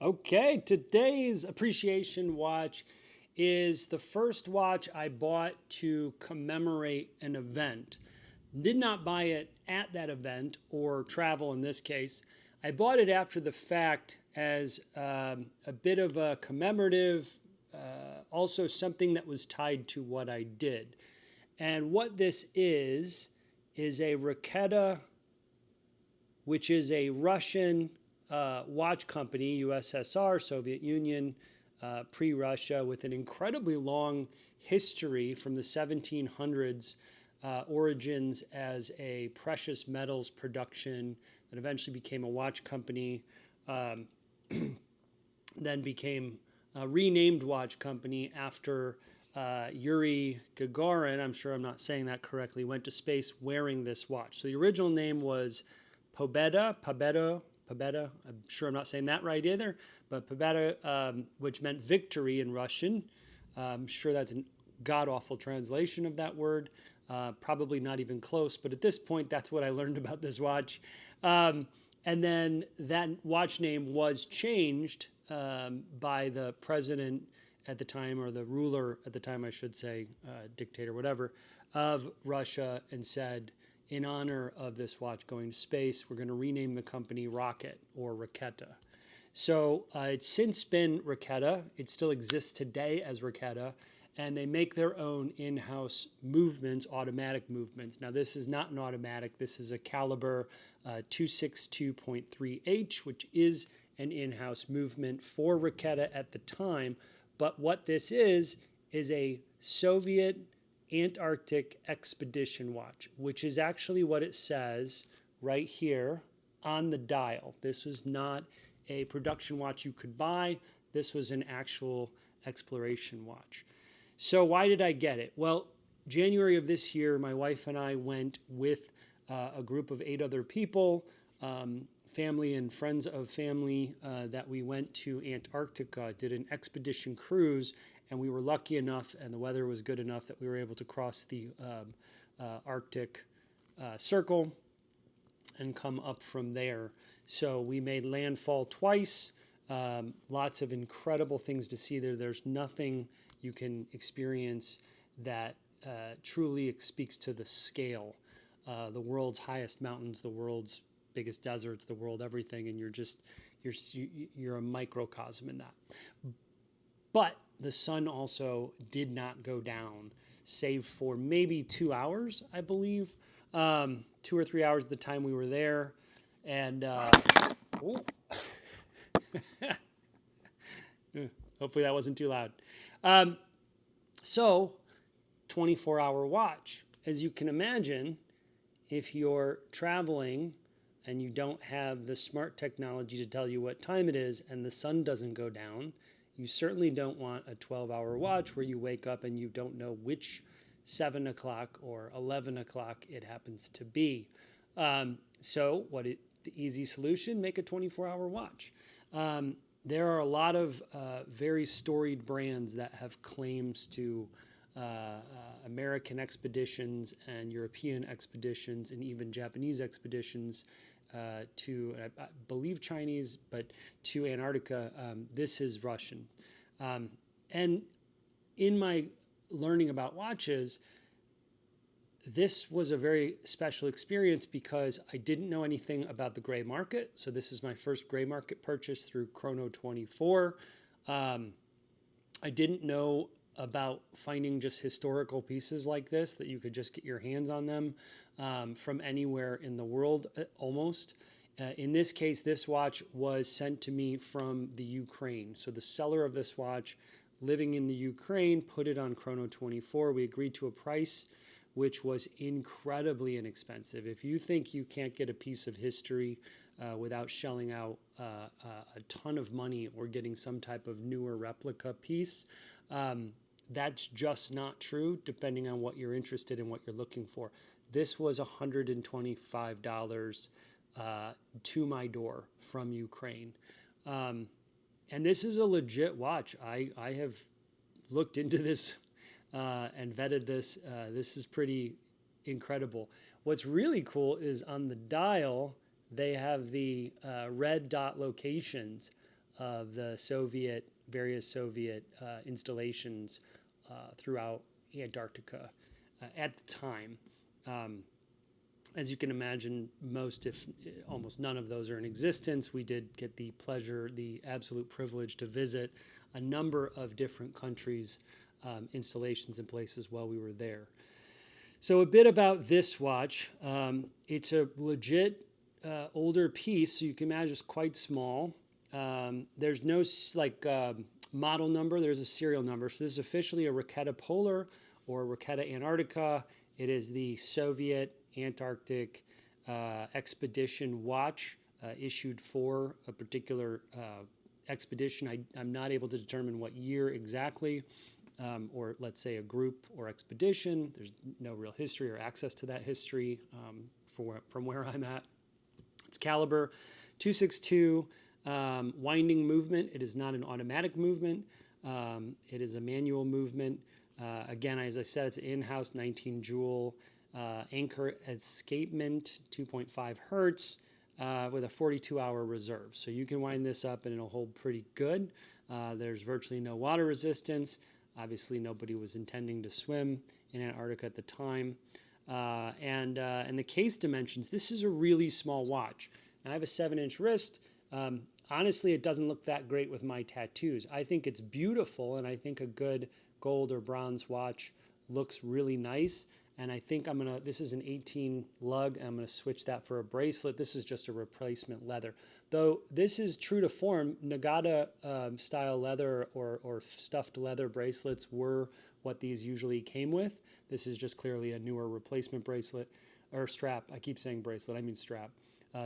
Okay, today's appreciation watch is the first watch I bought to commemorate an event. Did not buy it at that event or travel in this case. I bought it after the fact as a bit of a commemorative, also something that was tied to what I did. And what this is a Raketa, which is a Russian watch company, USSR, Soviet Union, pre Russia, with an incredibly long history from the 1700s, origins as a precious metals production that eventually became a watch company, um, then became a renamed watch company after Yuri Gagarin, I'm sure I'm not saying that correctly, went to space wearing this watch. So the original name was Pobeda. I'm sure I'm not saying that right either, but Pobeda, which meant victory in Russian. I'm sure that's a god awful translation of that word. Probably not even close, but at this point, that's what I learned about this watch. And then that watch name was changed by the president at the time, or the ruler at the time, I should say, dictator, whatever, of Russia, and said, in honor of this watch going to space, we're going to rename the company Rocket or Raketa. So it's since been Raketa. It still exists today as Raketa, and they make their own in-house movements, automatic movements. Now, this is not an automatic. This is a caliber 262.3H, which is an in-house movement for Raketa at the time. But what this is a Soviet Antarctic Expedition watch, which is actually what it says right here on the dial. This is not a production watch you could buy. This was an actual exploration watch. So why did I get it? Well, January of this year, my wife and I went with a group of 8 other people, family and friends of family, that we went to Antarctica, did an expedition cruise, and we were lucky enough, and the weather was good enough, that we were able to cross the Arctic Circle and come up from there. So we made landfall twice. Lots of incredible things to see there. There's nothing you can experience that truly speaks to the scale. The world's highest mountains, the world's biggest deserts, the world everything, and you're a microcosm in that. But the sun also did not go down, save for maybe 2 hours, I believe, 2 or 3 hours at the time we were there, and hopefully that wasn't too loud. So, 24-hour watch. As you can imagine, if you're traveling and you don't have the smart technology to tell you what time it is and the sun doesn't go down, you certainly don't want a 12-hour watch where you wake up and you don't know which 7 o'clock or 11 o'clock it happens to be. The easy solution, make a 24-hour watch. There are a lot of very storied brands that have claims to American expeditions and European expeditions and even Japanese expeditions to, I believe, Chinese, but to Antarctica. This is Russian. And in my learning about watches, this was a very special experience because I didn't know anything about the gray market. So this is my first gray market purchase through Chrono 24. I didn't know about finding just historical pieces like this, that you could just get your hands on them from anywhere in the world, almost. In this case, this watch was sent to me from the Ukraine. So the seller of this watch, living in the Ukraine, put it on Chrono 24. We agreed to a price which was incredibly inexpensive. If you think you can't get a piece of history without shelling out a ton of money or getting some type of newer replica piece, that's just not true, depending on what you're interested in, what you're looking for. This was $125 to my door from Ukraine. And this is a legit watch. I have looked into this and vetted this. This is pretty incredible. What's really cool is on the dial, they have the red dot locations of the various Soviet installations throughout Antarctica at the time. As you can imagine, most, if almost none of those are in existence. We did get the pleasure, the absolute privilege to visit a number of different countries, installations and places while we were there. So a bit about this watch. It's a legit older piece, so you can imagine it's quite small. There's no model number, there's a serial number. So this is officially a Raketa Polar or Raketa Antarctica. It is the Soviet Antarctic Expedition watch issued for a particular expedition. I'm not able to determine what year exactly, or let's say a group or expedition. There's no real history or access to that history from where I'm at. Its caliber, 262, winding movement. It is not an automatic movement. It is a manual movement. Again, as I said, it's an in-house 19 joule anchor escapement, 2.5 hertz, with a 42-hour reserve. So you can wind this up and it'll hold pretty good. There's virtually no water resistance. Obviously, nobody was intending to swim in Antarctica at the time. And the case dimensions, this is a really small watch. Now, I have a 7-inch wrist. Honestly, it doesn't look that great with my tattoos. I think it's beautiful, and I think a good gold or bronze watch looks really nice. And I think this is an 18 lug, and I'm gonna switch that for a bracelet. This is just a replacement leather. Though this is true to form, Nagata style leather or stuffed leather bracelets were what these usually came with. This is just clearly a newer replacement bracelet, or strap. I keep saying bracelet, I mean strap.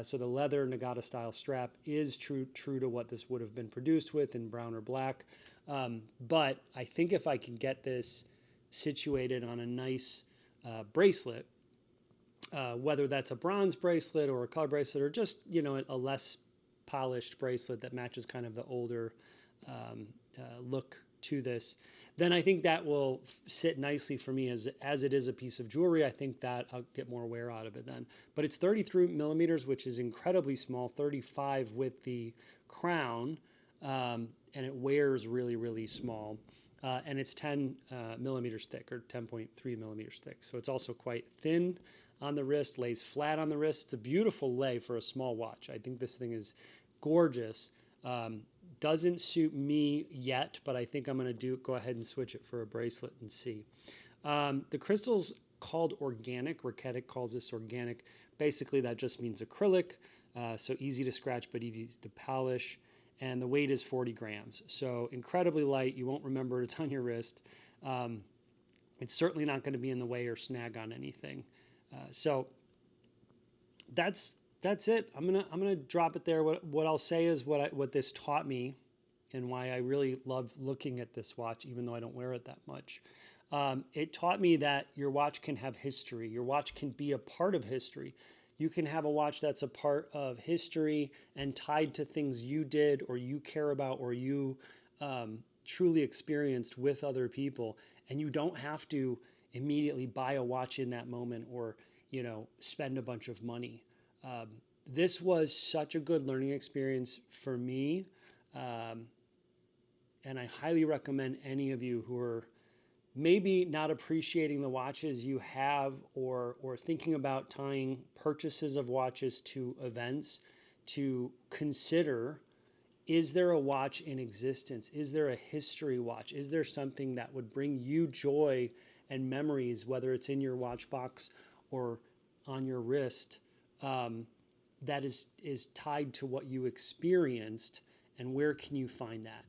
So the leather Nagata style strap is true to what this would have been produced with in brown or black. But I think if I can get this situated on a nice bracelet, whether that's a bronze bracelet or a color bracelet, or just a less polished bracelet that matches kind of the older look to this, then I think that will sit nicely for me as it is a piece of jewelry. I think that I'll get more wear out of it then. But it's 33 millimeters, which is incredibly small, 35 with the crown, and it wears really, really small. And it's 10 millimeters thick, or 10.3 millimeters thick. So it's also quite thin on the wrist, lays flat on the wrist. It's a beautiful lay for a small watch. I think this thing is gorgeous. Doesn't suit me yet, but I think I'm going to go ahead and switch it for a bracelet and see. The crystal's called organic. Raketa calls this organic. Basically, that just means acrylic, so easy to scratch but easy to polish. And the weight is 40 grams. So incredibly light. You won't remember it's on your wrist. It's certainly not going to be in the way or snag on anything. So that's it. I'm gonna drop it there. What I'll say is what this taught me, and why I really love looking at this watch, even though I don't wear it that much. It taught me that your watch can have history. Your watch can be a part of history. You can have a watch that's a part of history and tied to things you did or you care about or you truly experienced with other people. And you don't have to immediately buy a watch in that moment or spend a bunch of money. This was such a good learning experience for me. And I highly recommend any of you who are maybe not appreciating the watches you have, or thinking about tying purchases of watches to events, to consider, is there a watch in existence? Is there a history watch? Is there something that would bring you joy and memories, whether it's in your watch box or on your wrist, that is tied to what you experienced, and where can you find that?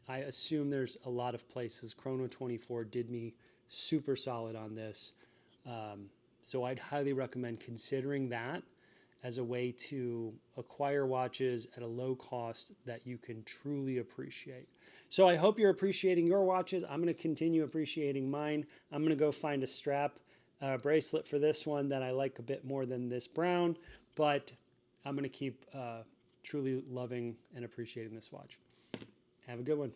I assume there's a lot of places. Chrono24 did me super solid on this. So I'd highly recommend considering that as a way to acquire watches at a low cost that you can truly appreciate. So I hope you're appreciating your watches. I'm going to continue appreciating mine. I'm going to go find a strap bracelet for this one that I like a bit more than this brown, but I'm going to keep truly loving and appreciating this watch. Have a good one.